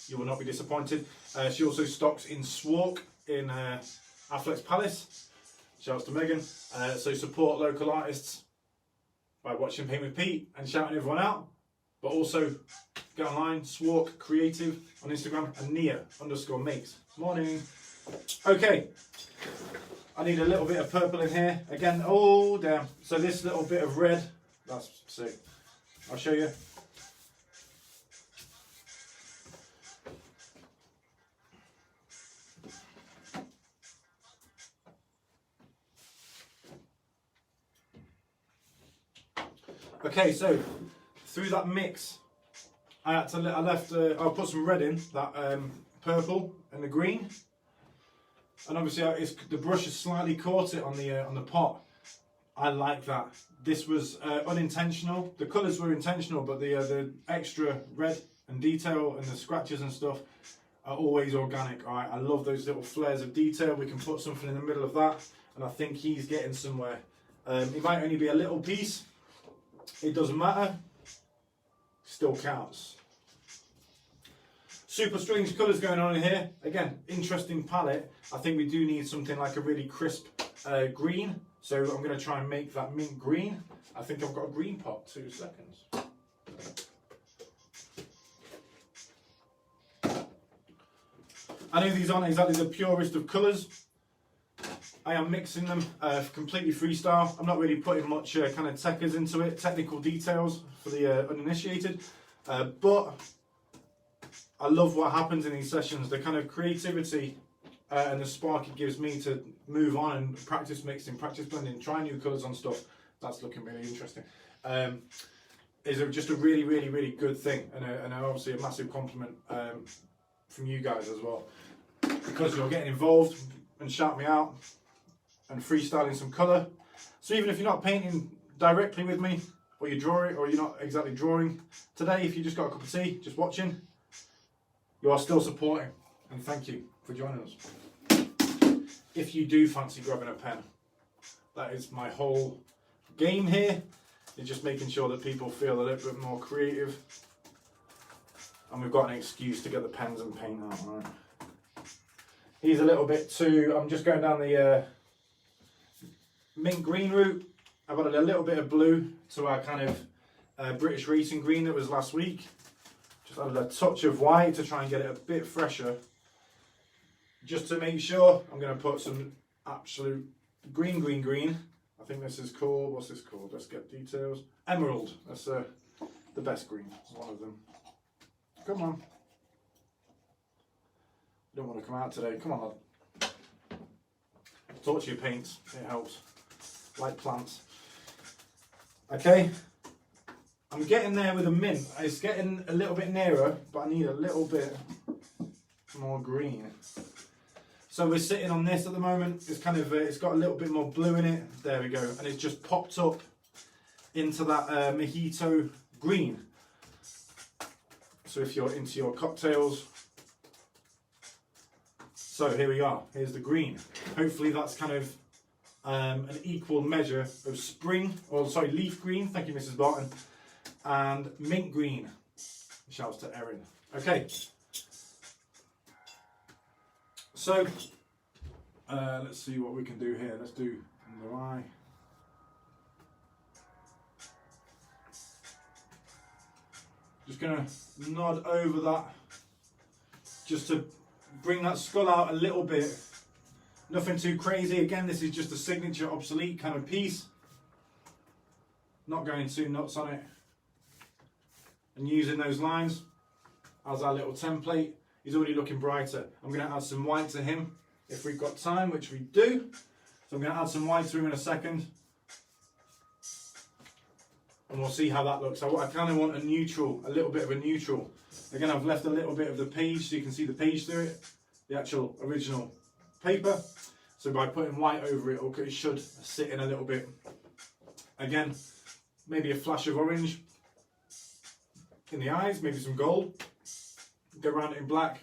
You will not be disappointed. She also stocks in Swark in Affleck's Palace. Shouts to Megan. So support local artists by watching Paint with Pete and shouting everyone out. But also get online, Swark Creative on Instagram and Nia_makes. Morning. Okay, I need a little bit of purple in here. Again, oh damn. So this little bit of red, that's sick. I'll show you. Okay, so through that mix, I put some red in, that purple and the green, and obviously the brush has slightly caught it on the pot. I like that. This was unintentional. The colours were intentional, but the extra red and detail and the scratches and stuff are always organic. All right, I love those little flares of detail. We can put something in the middle of that, and I think he's getting somewhere. It might only be a little piece. It doesn't matter. Still counts. Super strange colours going on in here. Again, interesting palette. I think we do need something like a really crisp green. So I'm going to try and make that mint green. I think I've got a green pot. 2 seconds. I know these aren't exactly the purest of colours. I am mixing them completely freestyle. I'm not really putting much kind of techers into it, technical details for the uninitiated. But I love what happens in these sessions, the kind of creativity and the spark it gives me to move on and practice mixing, practice blending, try new colours on stuff. That's looking really interesting. Is just a really, really, really good thing, and obviously a massive compliment from you guys as well, because you're getting involved and shouting me out and freestyling some colour. So even if you're not painting directly with me, or you're drawing, or you're not exactly drawing today, if you just got a cup of tea, just watching, you are still supporting, and thank you for joining us. If you do fancy grabbing a pen, that is my whole game here. It's just making sure that people feel a little bit more creative, and we've got an excuse to get the pens and paint out. Right. He's a little bit too. I'm just going down the mint green route. I've added a little bit of blue to our kind of British racing green that was last week. Just added a touch of white to try and get it a bit fresher. Just to make sure, I'm going to put some absolute green. I think this is called, what's this called? Let's get details. Emerald. That's the best green, one of them. Come on. You don't want to come out today. Come on, lad. Talk to your paints. It helps. Like plants. Okay. I'm getting there with a mint. It's getting a little bit nearer, but I need a little bit more green. So we're sitting on this at the moment. It's kind of, it's got a little bit more blue in it. There we go. And it's just popped up into that mojito green. So if you're into your cocktails. So here we are. Here's the green. Hopefully that's kind of an equal measure of spring, or sorry, leaf green. Thank you, Mrs. Barton. And mint green. Shouts to Erin. Okay. So, let's see what we can do here. Let's do under eye. Just going to nod over that, just to bring that skull out a little bit. Nothing too crazy. Again, this is just a signature obsolete kind of piece. Not going too nuts on it. And using those lines as our little template. He's already looking brighter. I'm going to add some white to him if we've got time, which we do. So I'm going to add some white to him in a second. And we'll see how that looks. I kind of want a neutral, a little bit of a neutral. Again, I've left a little bit of the page so you can see the page through it, the actual original paper. So by putting white over it, it should sit in a little bit. Again, maybe a flash of orange in the eyes, maybe some gold. Go around it in black,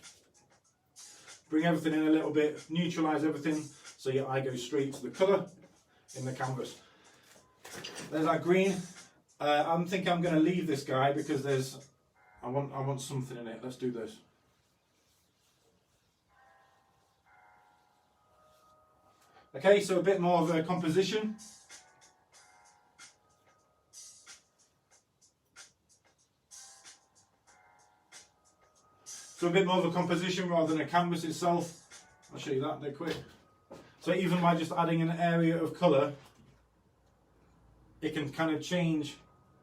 bring everything in a little bit, neutralise everything so your eye goes straight to the colour in the canvas. There's our green. I'm thinking I'm going to leave this guy because I want something in it. Let's do this. Okay, so a bit more of a composition. So a bit more of a composition rather than a canvas itself. I'll show you that dead quick. So even by just adding an area of colour, it can kind of change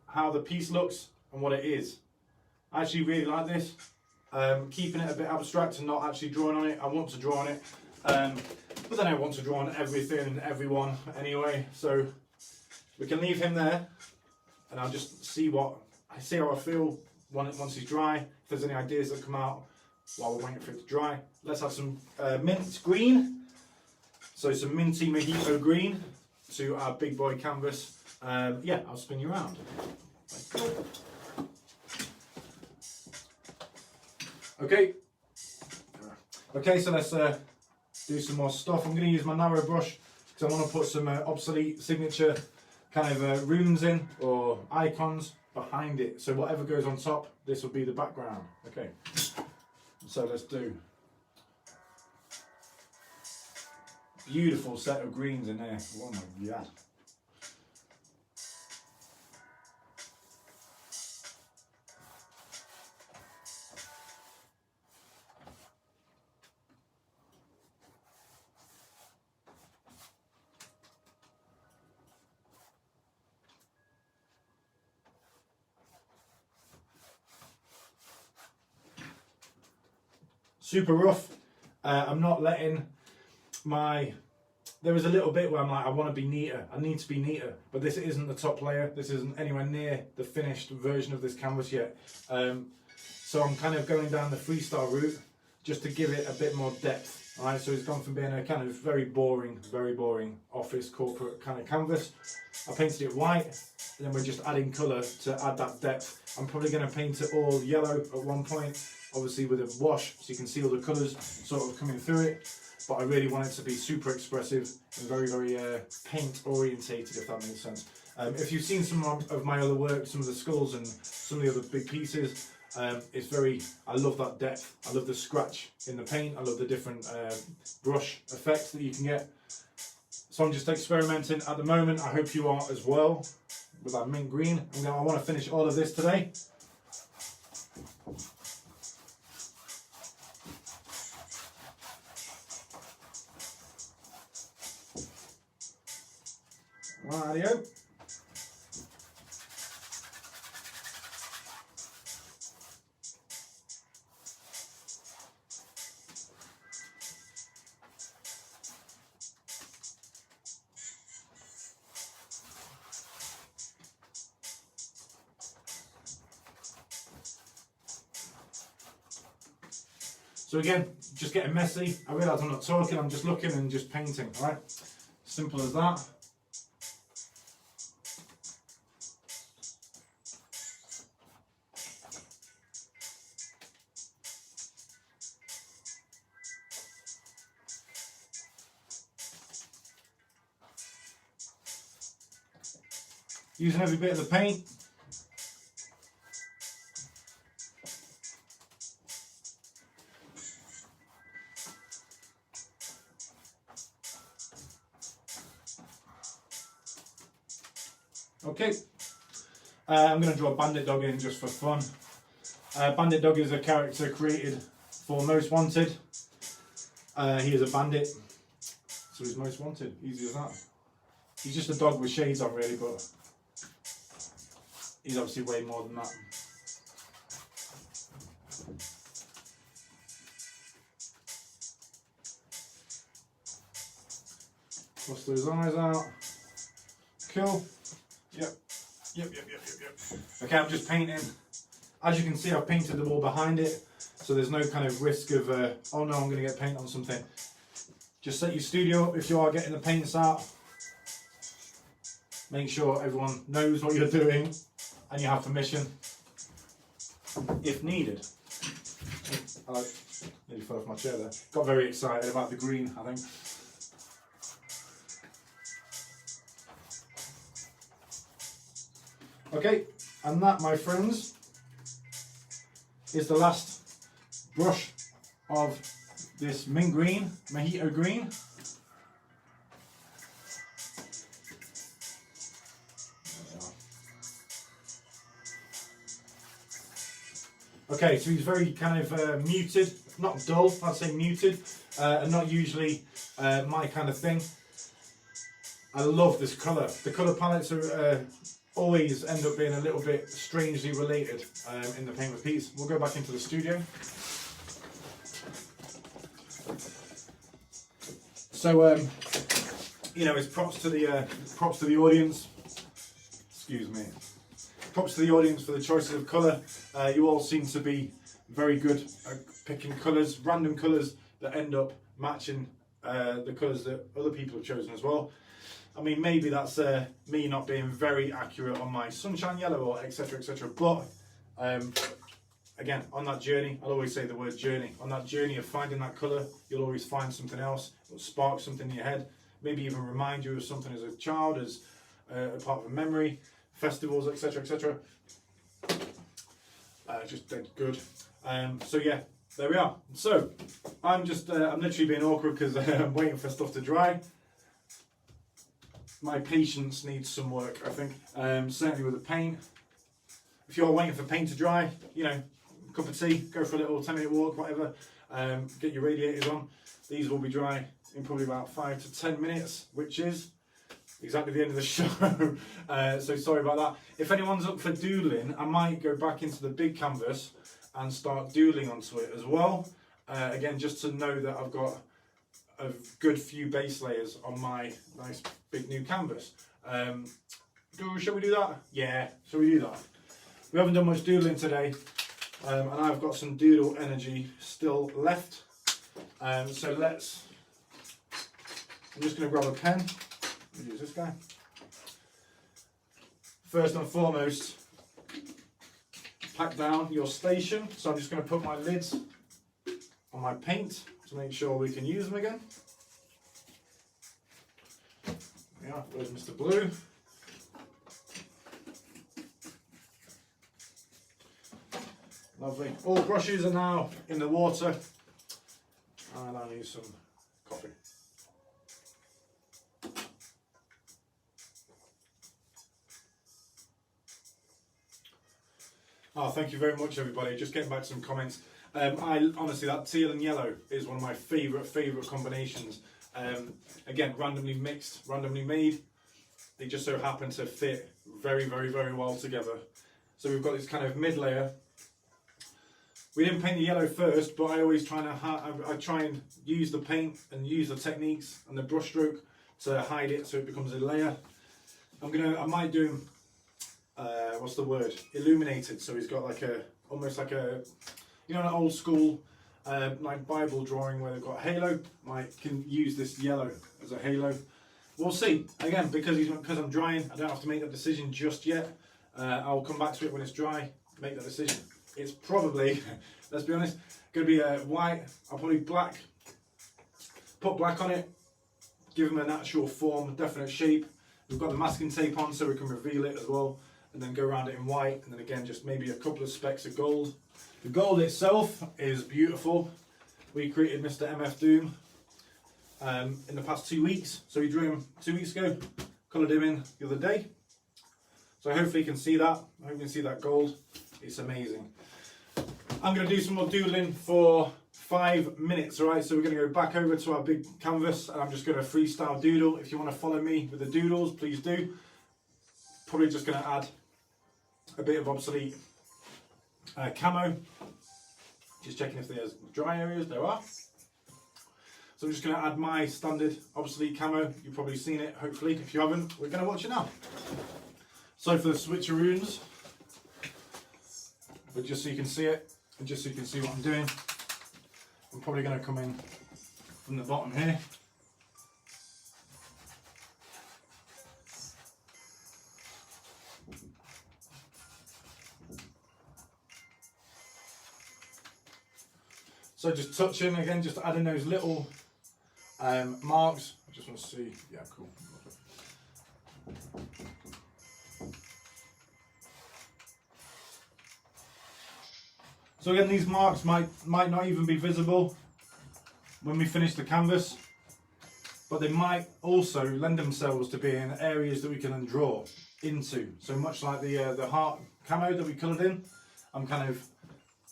how the piece looks and what it is. I actually really like this. Keeping it a bit abstract and not actually drawing on it. I want to draw on it. But then I want to draw on everything and everyone anyway. So we can leave him there. And I'll just see how I feel once he's dry. If there's any ideas that come out while we're waiting for it to dry. Let's have some mint green. So some minty mojito green to our big boy canvas. Yeah, I'll spin you around. Okay. Okay, so let's do some more stuff. I'm going to use my narrow brush because I want to put some obsolete signature kind of runes in or icons behind it. So whatever goes on top, this will be the background. Okay. So let's do. Beautiful set of greens in there. Oh my god. super rough. I'm not letting my... There was a little bit where I'm like, I want to be neater. I need to be neater. But this isn't the top layer. This isn't anywhere near the finished version of this canvas yet. So I'm kind of going down the freestyle route just to give it a bit more depth. Alright, so it's gone from being a kind of very boring office corporate kind of canvas. I painted it white, and then we're just adding colour to add that depth. I'm probably going to paint it all yellow at one point, obviously with a wash, so you can see all the colours sort of coming through it. But I really want it to be super expressive and very paint orientated, if that makes sense. If you've seen some of my other work, some of the skulls and some of the other big pieces, it's very, I love that depth. I love the scratch in the paint. I love the different brush effects that you can get. So I'm just experimenting at the moment. I hope you are as well with that mint green. I want to finish all of this today. Rightio. So again, just getting messy. I realise I'm not talking, I'm just looking and just painting, alright? Simple as that. Using every bit of the paint. Okay, I'm going to draw Bandit Dog in just for fun. Bandit Dog is a character created for Most Wanted. He is a bandit, so he's Most Wanted, easy as that. He's just a dog with shades on really, but he's obviously way more than that. Bust those eyes out. Cool. Yep. Okay, I'm just painting. As you can see, I've painted the wall behind it, so there's no kind of risk of, oh no, I'm going to get paint on something. Just set your studio up if you are getting the paints out. Make sure everyone knows what you're doing and you have permission if needed. I nearly fell off my chair there. Got very excited about the green, I think. Okay, and that, my friends, is the last brush of this mint green, mojito green. Okay, so he's very kind of muted, not dull, I'd say muted, and not usually my kind of thing. I love this colour. The colour palettes are always end up being a little bit strangely related in the Paint with Pete. We'll go back into the studio. So, you know, it's props to the audience. Excuse me. Props to the audience for the choices of colour. You all seem to be very good at picking colours, random colours that end up matching the colours that other people have chosen as well. I mean, maybe that's me not being very accurate on my sunshine yellow or etc, etc. But again, on that journey, I'll always say the word journey. On that journey of finding that colour, you'll always find something else. It'll spark something in your head. Maybe even remind you of something as a child, as a part of a memory, festivals, etc, etc. Just dead good. So yeah, there we are. So I'm just, I'm literally being awkward because I'm waiting for stuff to dry. My patience needs some work, I think, certainly with the paint. If you're waiting for paint to dry, you know, cup of tea, go for a little 10-minute walk, whatever, get your radiators on. These will be dry in probably about 5 to 10 minutes, which is exactly the end of the show. So sorry about that. If anyone's up for doodling, I might go back into the big canvas and start doodling onto it as well. Again, just to know that I've got a good few base layers on my nice big new canvas. Shall we do that? Yeah, shall we do that? We haven't done much doodling today, and I've got some doodle energy still left. So I'm just going to grab a pen. Use this guy. First and foremost, pack down your station. So I'm just going to put my lids on my paint to make sure we can use them again. Yeah, there's Mr. Blue. Lovely. All brushes are now in the water, and I need some coffee. Oh, thank you very much, everybody. Just getting back to some comments. I honestly, that teal and yellow is one of my favourite combinations. Again, randomly mixed, randomly made. They just so happen to fit very well together. So we've got this kind of mid layer. We didn't paint the yellow first, but I always try and use the paint and use the techniques and the brush stroke to hide it so it becomes a layer. I might do what's the word? Illuminated. So he's got like almost like a, you know, an old school like Bible drawing where they've got a halo. I can use this yellow as a halo. We'll see. Again, because I'm drying, I don't have to make that decision just yet. I'll come back to it when it's dry, make that decision. It's probably, let's be honest, going to be a white. I'll probably put black on it, give them a natural form, definite shape. We've got the masking tape on so we can reveal it as well, and then go around it in white, and then again just maybe a couple of specks of gold. The gold itself is beautiful. We created Mr. MF Doom in the past 2 weeks. So we drew him 2 weeks ago, coloured him in the other day. So hopefully you can see that. I hope you can see that gold. It's amazing. I'm going to do some more doodling for 5 minutes, alright? So we're going to go back over to our big canvas, and I'm just going to freestyle doodle. If you want to follow me with the doodles, please do. Probably just going to add a bit of obsolete camo. Just checking if there's dry areas. There are. So I'm just going to add my standard obsolete camo. You've probably seen it, hopefully. If you haven't, we're going to watch it now. So for the switcheroos, but just so you can see it, and just so you can see what I'm doing, I'm probably going to come in from the bottom here. So just touching again, just adding those little marks. I just want to see, yeah, cool. So again, these marks might not even be visible when we finish the canvas, but they might also lend themselves to being areas that we can then draw into. So much like the heart camo that we coloured in, I'm kind of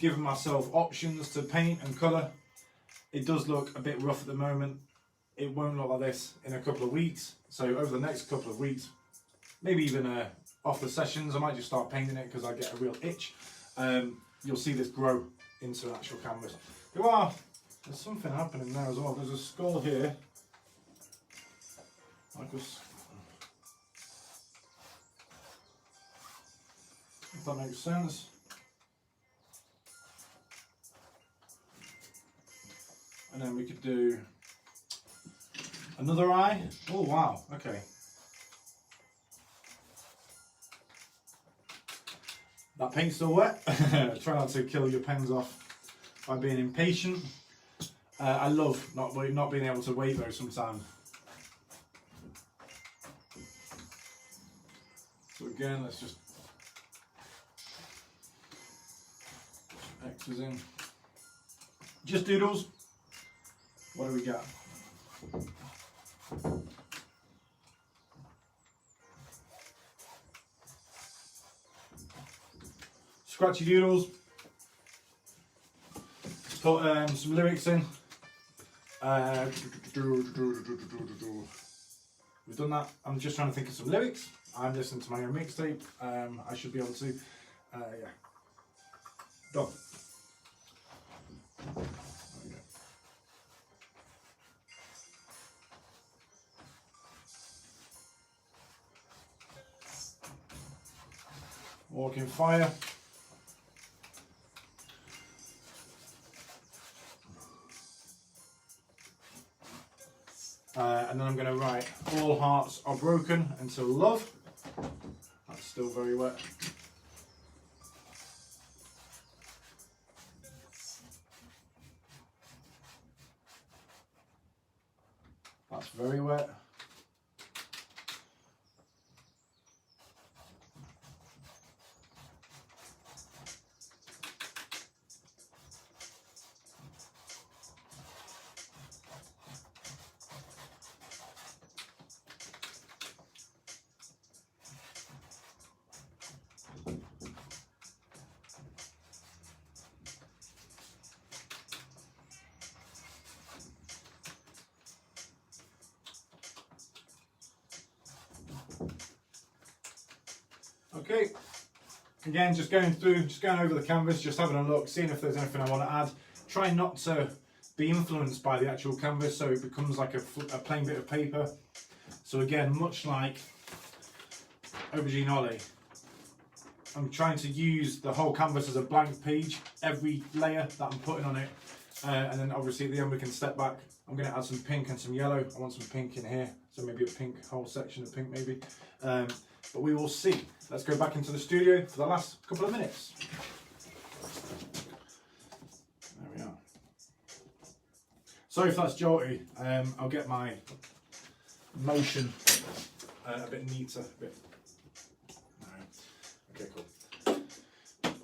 giving myself options to paint and colour. It does look a bit rough at the moment. It won't look like this in a couple of weeks. So over the next couple of weeks, maybe even off the sessions, I might just start painting it because I get a real itch. You'll see this grow into an actual canvas. There's something happening there as well. There's a skull here. If that makes sense. And then we could do another eye. Oh wow, okay. That paint's still wet. Try not to kill your pens off by being impatient. I love not being able to wait though sometimes. So again, let's just X's in. Just doodles. What do we got? Scratchy doodles. Put some lyrics in. We've done that. I'm just trying to think of some lyrics. I'm listening to my own mixtape. I should be able to. Yeah. Done. There we Walking fire. And then I'm going to write all hearts are broken until love. That's still very wet. That's very wet. Okay, again, just going over the canvas, just having a look, seeing if there's anything I want to add. Try not to be influenced by the actual canvas, so it becomes like a plain bit of paper. So again, much like Aubergine Ollie, I'm trying to use the whole canvas as a blank page, every layer that I'm putting on it, and then obviously at the end we can step back. I'm going to add some pink and some yellow. I want some pink in here, so maybe a pink, whole section of pink maybe. But we will see. Let's go back into the studio for the last couple of minutes. There we are. Sorry if that's jolty. I'll get my motion a bit neater. Okay, cool.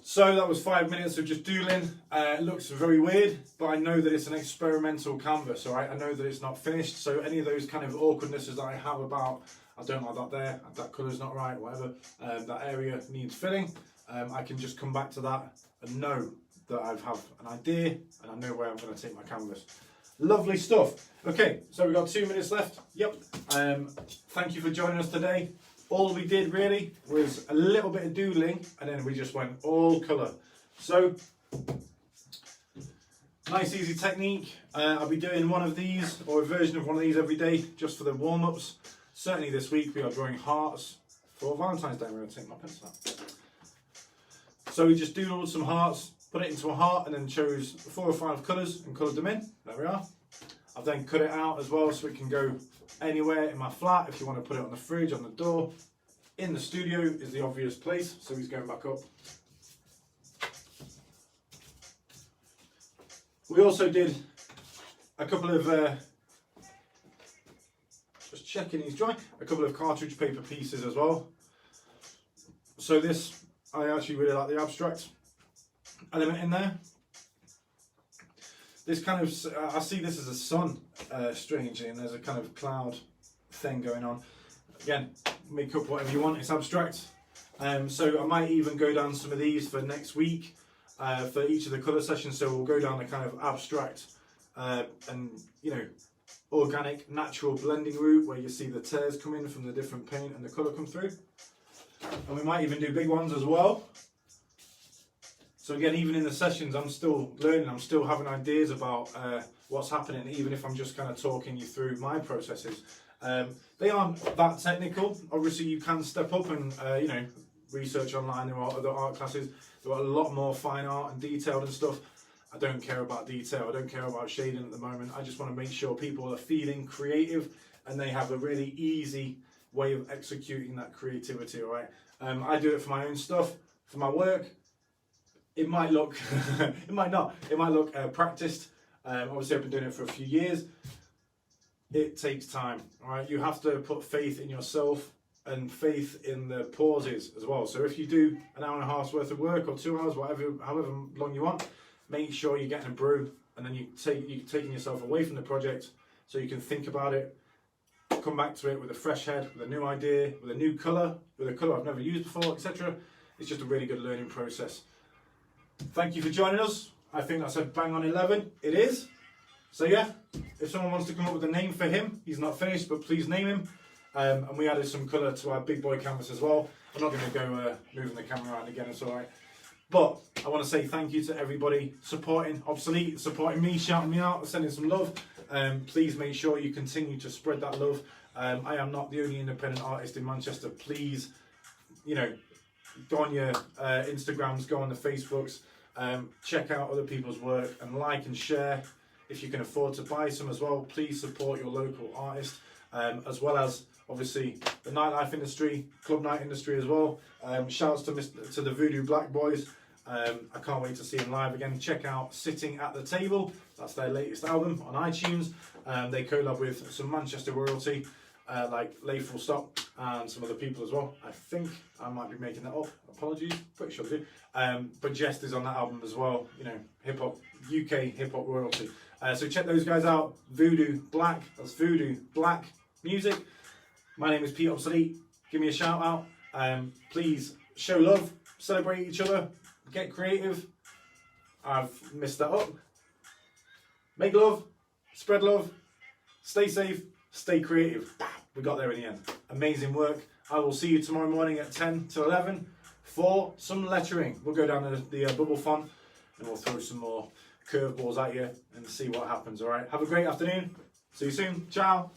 So that was 5 minutes of just doodling. It looks very weird, but I know that it's an experimental canvas, all right? I know that it's not finished, so any of those kind of awkwardnesses that I have about, I don't like that there, that colour's not right, whatever, that area needs filling, I can just come back to that and know that I have an idea and I know where I'm going to take my canvas. Lovely stuff. Okay, so we've got 2 minutes left. Yep. Thank you for joining us today. All we did really was a little bit of doodling and then we just went all colour. So, nice easy technique. I'll be doing one of these or a version of one of these every day just for the warm-ups. Certainly this week we are drawing hearts for Valentine's Day. I'm going to take my pencil out. So we just doodled some hearts, put it into a heart and then chose 4 or 5 colours and coloured them in. There we are. I've then cut it out as well so it can go anywhere in my flat. If you want to put it on the fridge, on the door. In the studio is the obvious place, so he's going back up. We also did a couple of, just checking he's dry, a couple of cartridge paper pieces as well. So this, I actually really like the abstract element in there. This kind of, I see this as a sun, strangely, and there's a kind of cloud thing going on. Again, make up whatever you want, it's abstract. So I might even go down some of these for next week, for each of the colour sessions, so we'll go down the kind of abstract and, you know, organic, natural blending route, where you see the tears come in from the different paint and the colour come through. And we might even do big ones as well. So again, even in the sessions, I'm still learning, I'm still having ideas about what's happening, even if I'm just kind of talking you through my processes. They aren't that technical. Obviously, you can step up and, you know, research online. There are other art classes. There are a lot more fine art and detailed and stuff. I don't care about detail. I don't care about shading at the moment. I just want to make sure people are feeling creative and they have a really easy way of executing that creativity, all right? I do it for my own stuff, for my work. It might look, it might not, it might look practiced. Obviously I've been doing it for a few years. It takes time, all right? You have to put faith in yourself and faith in the pauses as well. So if you do an hour and a half's worth of work or 2 hours, whatever, however long you want, make sure you're getting a brew and then you're taking yourself away from the project so you can think about it, come back to it with a fresh head, with a new idea, with a new colour, with a colour I've never used before, etc. It's just a really good learning process. Thank you for joining us. I think that's a bang on 11. It is. So yeah, if someone wants to come up with a name for him, he's not finished, but please name him. And we added some colour to our big boy canvas as well. I'm not going to go moving the camera around again, it's alright. But I want to say thank you to everybody supporting Obsolete, supporting me, shouting me out, sending some love. Please make sure you continue to spread that love. I am not the only independent artist in Manchester. Please, you know, go on your Instagrams, go on the Facebooks, check out other people's work and like and share. If you can afford to buy some as well, please support your local artist, as well as obviously the nightlife industry, club night industry as well. Shouts to the Voodoo Black Boys. I can't wait to see them live again. Check out Sitting at the Table. That's their latest album on iTunes. They collab with some Manchester royalty, like Lay Full Stop and some other people as well. I think I might be making that up. Apologies, pretty sure I do. But Jest is on that album as well. You know, hip hop, UK hip hop royalty. So check those guys out. Voodoo Black. That's Voodoo Black Music. My name is Pete Obsolete. Give me a shout out. Please show love, celebrate each other, get creative. I've messed that up. Make love, spread love, stay safe, stay creative. We got there in the end. Amazing work. I will see you tomorrow morning at 10 to 11 for some lettering. We'll go down the bubble font and we'll throw some more curveballs at you and see what happens. All right. Have a great afternoon. See you soon. Ciao.